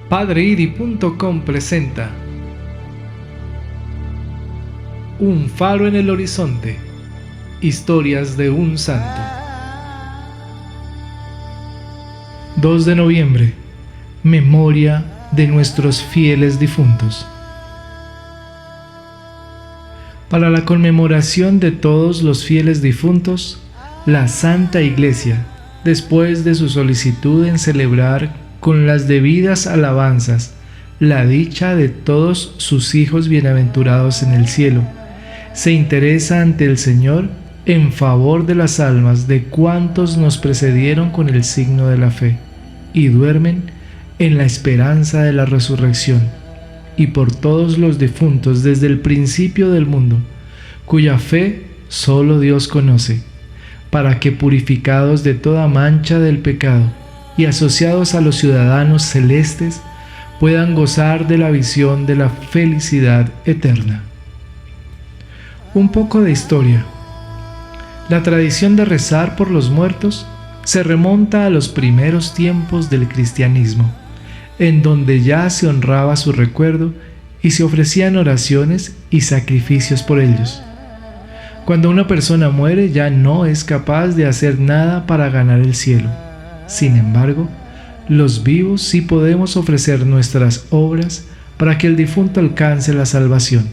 Padreidi.com presenta Un faro en el horizonte. Historias de un santo. 2 de noviembre. Memoria de nuestros fieles difuntos. Para la conmemoración de todos los fieles difuntos, la Santa Iglesia, después de su solicitud en celebrar con las debidas alabanzas la dicha de todos sus hijos bienaventurados en el cielo, se interesa ante el Señor en favor de las almas de cuantos nos precedieron con el signo de la fe y duermen en la esperanza de la resurrección, y por todos los difuntos desde el principio del mundo, cuya fe solo Dios conoce, para que purificados de toda mancha del pecado y asociados a los ciudadanos celestes, puedan gozar de la visión de la felicidad eterna. Un poco de historia. La tradición de rezar por los muertos se remonta a los primeros tiempos del cristianismo, en donde ya se honraba su recuerdo y se ofrecían oraciones y sacrificios por ellos. Cuando una persona muere ya no es capaz de hacer nada para ganar el cielo. Sin embargo, los vivos sí podemos ofrecer nuestras obras para que el difunto alcance la salvación.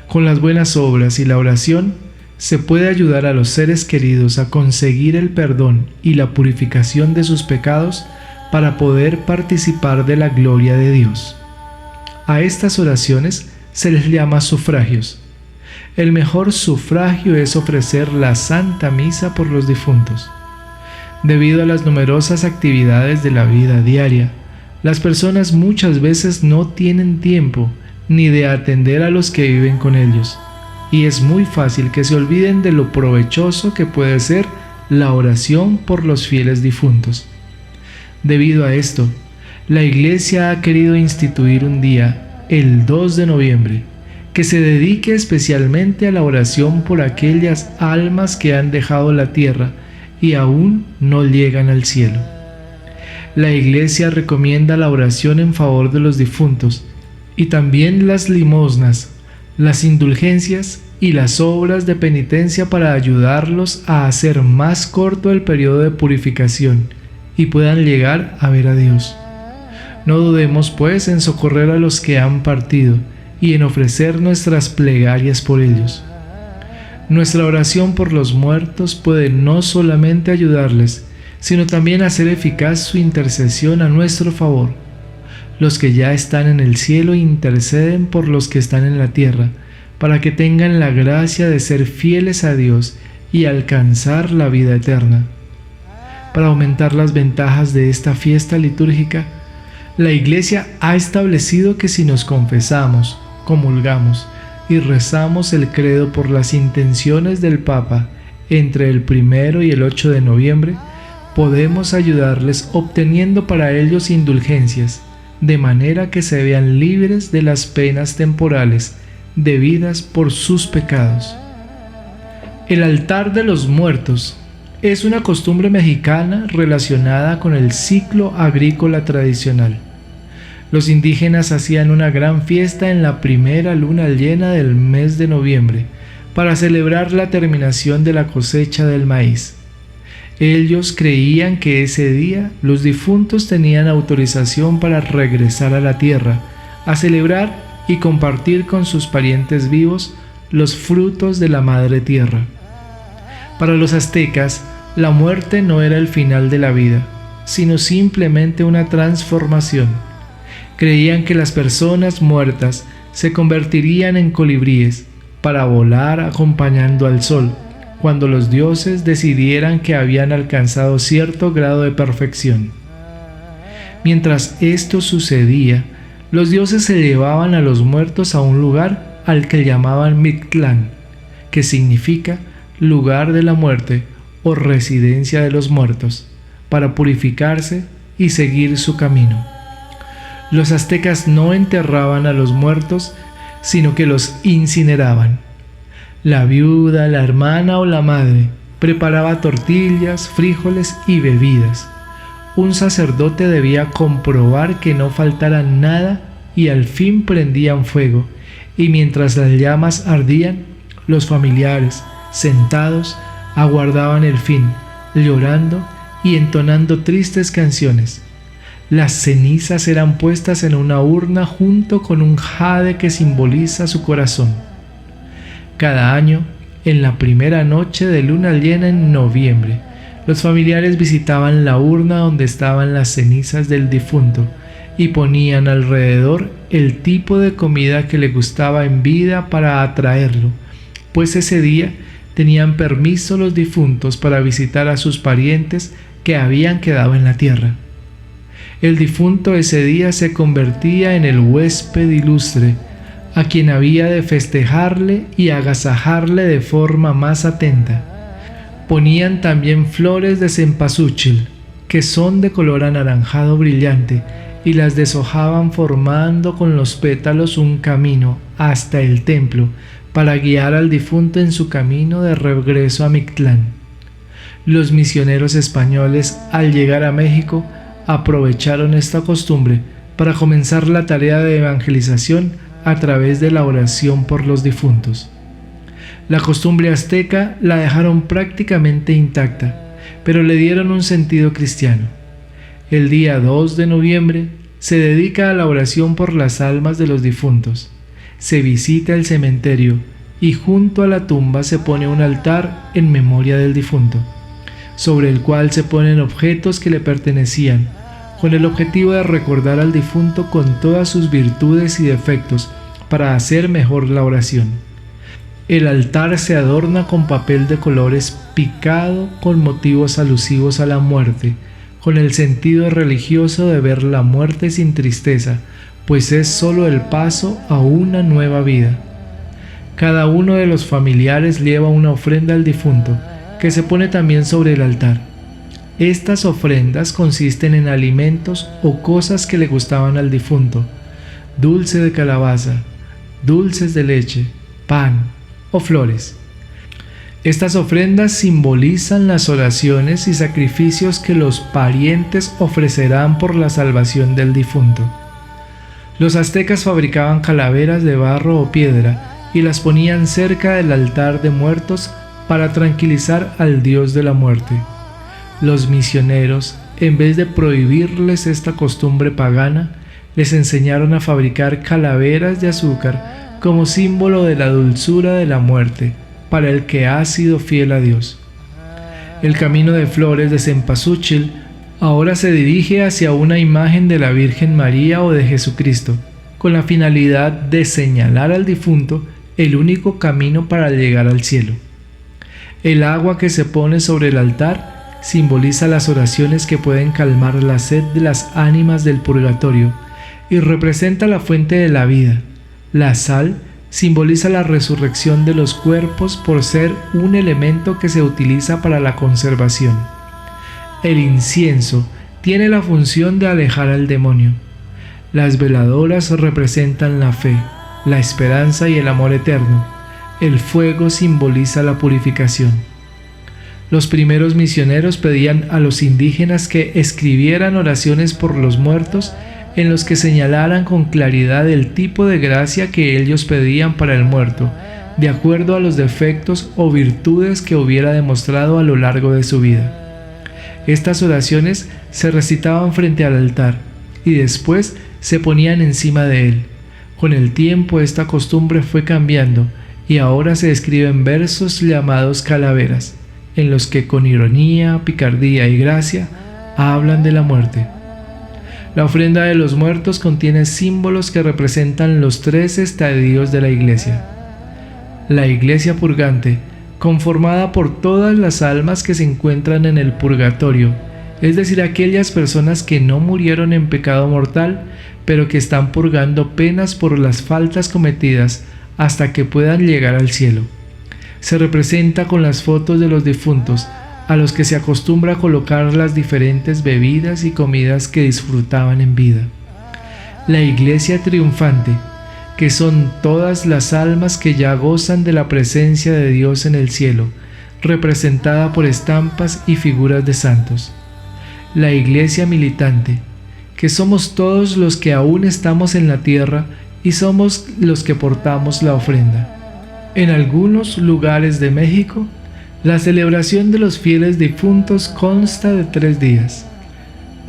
Con las buenas obras y la oración se puede ayudar a los seres queridos a conseguir el perdón y la purificación de sus pecados para poder participar de la gloria de Dios. A estas oraciones se les llama sufragios. El mejor sufragio es ofrecer la Santa Misa por los difuntos. Debido a las numerosas actividades de la vida diaria, las personas muchas veces no tienen tiempo ni de atender a los que viven con ellos, y es muy fácil que se olviden de lo provechoso que puede ser la oración por los fieles difuntos. Debido a esto, la Iglesia ha querido instituir un día, el 2 de noviembre, que se dedique especialmente a la oración por aquellas almas que han dejado la tierra y aún no llegan al cielo. La Iglesia recomienda la oración en favor de los difuntos y también las limosnas, las indulgencias y las obras de penitencia para ayudarlos a hacer más corto el periodo de purificación y puedan llegar a ver a Dios. No dudemos pues en socorrer a los que han partido y en ofrecer nuestras plegarias por ellos. Nuestra oración por los muertos puede no solamente ayudarles, sino también hacer eficaz su intercesión a nuestro favor. Los que ya están en el cielo interceden por los que están en la tierra, para que tengan la gracia de ser fieles a Dios y alcanzar la vida eterna. Para aumentar las ventajas de esta fiesta litúrgica, la Iglesia ha establecido que si nos confesamos, comulgamos y rezamos el credo por las intenciones del Papa entre el 1 y el 8 de noviembre, podemos ayudarles obteniendo para ellos indulgencias, de manera que se vean libres de las penas temporales debidas por sus pecados. El altar de los muertos es una costumbre mexicana relacionada con el ciclo agrícola tradicional. Los indígenas hacían una gran fiesta en la primera luna llena del mes de noviembre para celebrar la terminación de la cosecha del maíz. Ellos creían que ese día los difuntos tenían autorización para regresar a la tierra, a celebrar y compartir con sus parientes vivos los frutos de la madre tierra. Para los aztecas, la muerte no era el final de la vida, sino simplemente una transformación. Creían que las personas muertas se convertirían en colibríes para volar acompañando al sol, cuando los dioses decidieran que habían alcanzado cierto grado de perfección. Mientras esto sucedía, los dioses se llevaban a los muertos a un lugar al que llamaban Mictlán, que significa lugar de la muerte o residencia de los muertos, para purificarse y seguir su camino. Los aztecas no enterraban a los muertos, sino que los incineraban. La viuda, la hermana o la madre preparaba tortillas, frijoles y bebidas. un sacerdote debía comprobar que no faltara nada y al fin prendían fuego, y mientras las llamas ardían, los familiares, sentados, aguardaban el fin, llorando y entonando tristes canciones. Las cenizas eran puestas en una urna junto con un jade que simboliza su corazón. Cada año, en la primera noche de luna llena en noviembre, los familiares visitaban la urna donde estaban las cenizas del difunto y ponían alrededor el tipo de comida que le gustaba en vida para atraerlo, pues ese día tenían permiso los difuntos para visitar a sus parientes que habían quedado en la tierra. El difunto ese día se convertía en el huésped ilustre, a quien había de festejarle y agasajarle de forma más atenta. Ponían también flores de cempasúchil, que son de color anaranjado brillante, y las deshojaban formando con los pétalos un camino hasta el templo para guiar al difunto en su camino de regreso a Mictlán. Los misioneros españoles, al llegar a México, aprovecharon esta costumbre para comenzar la tarea de evangelización a través de la oración por los difuntos. La costumbre azteca la dejaron prácticamente intacta, pero le dieron un sentido cristiano. El día 2 de noviembre se dedica a la oración por las almas de los difuntos. Se visita el cementerio y junto a la tumba se pone un altar en memoria del difunto, sobre el cual se ponen objetos que le pertenecían, con el objetivo de recordar al difunto con todas sus virtudes y defectos para hacer mejor la oración. El altar se adorna con papel de colores picado con motivos alusivos a la muerte, con el sentido religioso de ver la muerte sin tristeza, pues es solo el paso a una nueva vida. Cada uno de los familiares lleva una ofrenda al difunto, que se pone también sobre el altar. Estas ofrendas consisten en alimentos o cosas que le gustaban al difunto: dulce de calabaza, dulces de leche, pan o flores. Estas ofrendas simbolizan las oraciones y sacrificios que los parientes ofrecerán por la salvación del difunto. Los aztecas fabricaban calaveras de barro o piedra y las ponían cerca del altar de muertos para tranquilizar al dios de la muerte. Los misioneros, en vez de prohibirles esta costumbre pagana, les enseñaron a fabricar calaveras de azúcar como símbolo de la dulzura de la muerte para el que ha sido fiel a Dios. El camino de flores de cempasúchil ahora se dirige hacia una imagen de la Virgen María o de Jesucristo, con la finalidad de señalar al difunto el único camino para llegar al cielo. El agua que se pone sobre el altar simboliza las oraciones que pueden calmar la sed de las ánimas del purgatorio y representa la fuente de la vida. La sal simboliza la resurrección de los cuerpos por ser un elemento que se utiliza para la conservación. El incienso tiene la función de alejar al demonio. Las veladoras representan la fe, la esperanza y el amor eterno. El fuego simboliza la purificación. Los primeros misioneros pedían a los indígenas que escribieran oraciones por los muertos en los que señalaran con claridad el tipo de gracia que ellos pedían para el muerto, de acuerdo a los defectos o virtudes que hubiera demostrado a lo largo de su vida. Estas oraciones se recitaban frente al altar y después se ponían encima de él. Con el tiempo esta costumbre fue cambiando y ahora se escriben versos llamados calaveras, en los que con ironía, picardía y gracia hablan de la muerte. La ofrenda de los muertos contiene símbolos que representan los 3 estadios de la iglesia. La iglesia purgante, conformada por todas las almas que se encuentran en el purgatorio, es decir, aquellas personas que no murieron en pecado mortal, pero que están purgando penas por las faltas cometidas hasta que puedan llegar al cielo. Se representa con las fotos de los difuntos, a los que se acostumbra a colocar las diferentes bebidas y comidas que disfrutaban en vida. La iglesia triunfante, que son todas las almas que ya gozan de la presencia de Dios en el cielo, representada por estampas y figuras de santos. la iglesia militante, que somos todos los que aún estamos en la tierra y somos los que portamos la ofrenda. En algunos lugares de México, la celebración de los fieles difuntos consta de 3 días.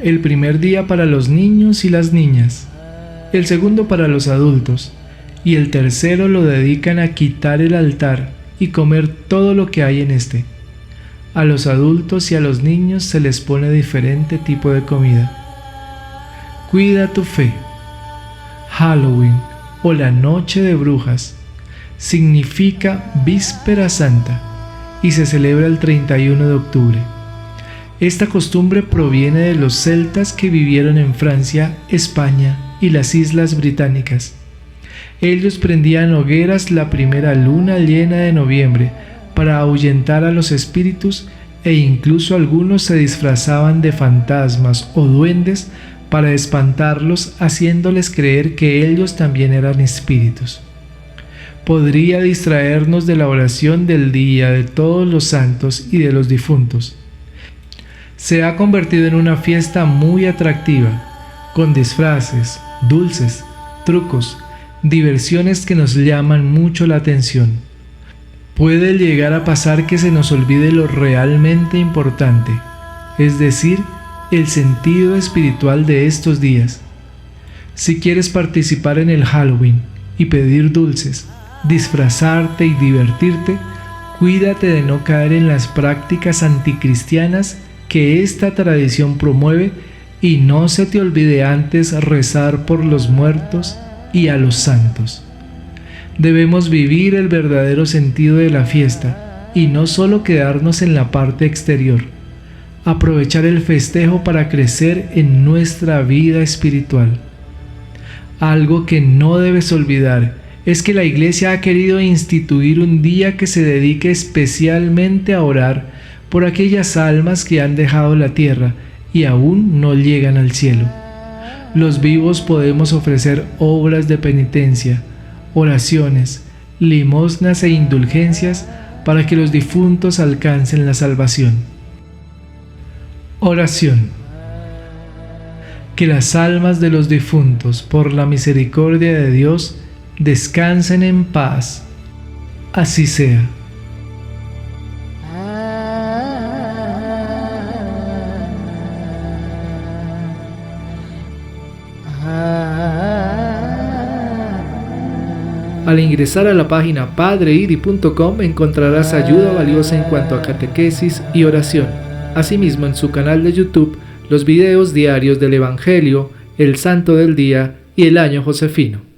El primer día para los niños y las niñas, el segundo para los adultos, y el tercero lo dedican a quitar el altar y comer todo lo que hay en este. A los adultos y a los niños se les pone diferente tipo de comida. Cuida tu fe. Halloween, o la Noche de Brujas, significa Víspera Santa y se celebra el 31 de octubre. Esta costumbre proviene de los celtas que vivieron en Francia, España y las Islas Británicas. Ellos prendían hogueras la primera luna llena de noviembre para ahuyentar a los espíritus, e incluso algunos se disfrazaban de fantasmas o duendes para espantarlos, haciéndoles creer que ellos también eran espíritus. Podría distraernos de la oración del día de todos los santos y de los difuntos. Se ha convertido en una fiesta muy atractiva, con disfraces, dulces, trucos, diversiones que nos llaman mucho la atención. Puede llegar a pasar que se nos olvide lo realmente importante, es decir, el sentido espiritual de estos días. Si quieres participar en el Halloween y pedir dulces, disfrazarte y divertirte, cuídate de no caer en las prácticas anticristianas que esta tradición promueve, y no se te olvide antes rezar por los muertos y a los santos. Debemos vivir el verdadero sentido de la fiesta y no solo quedarnos en la parte exterior. Aprovechar el festejo para crecer en nuestra vida espiritual. Algo que no debes olvidar es que la Iglesia ha querido instituir un día que se dedique especialmente a orar por aquellas almas que han dejado la tierra y aún no llegan al cielo. Los vivos podemos ofrecer obras de penitencia, oraciones, limosnas e indulgencias para que los difuntos alcancen la salvación. Oración. Que las almas de los difuntos, por la misericordia de Dios, descansen en paz. Así sea. Al ingresar a la página padreidi.com encontrarás ayuda valiosa en cuanto a catequesis y oración. Asimismo, en su canal de YouTube, los videos diarios del Evangelio, el Santo del Día y el Año Josefino.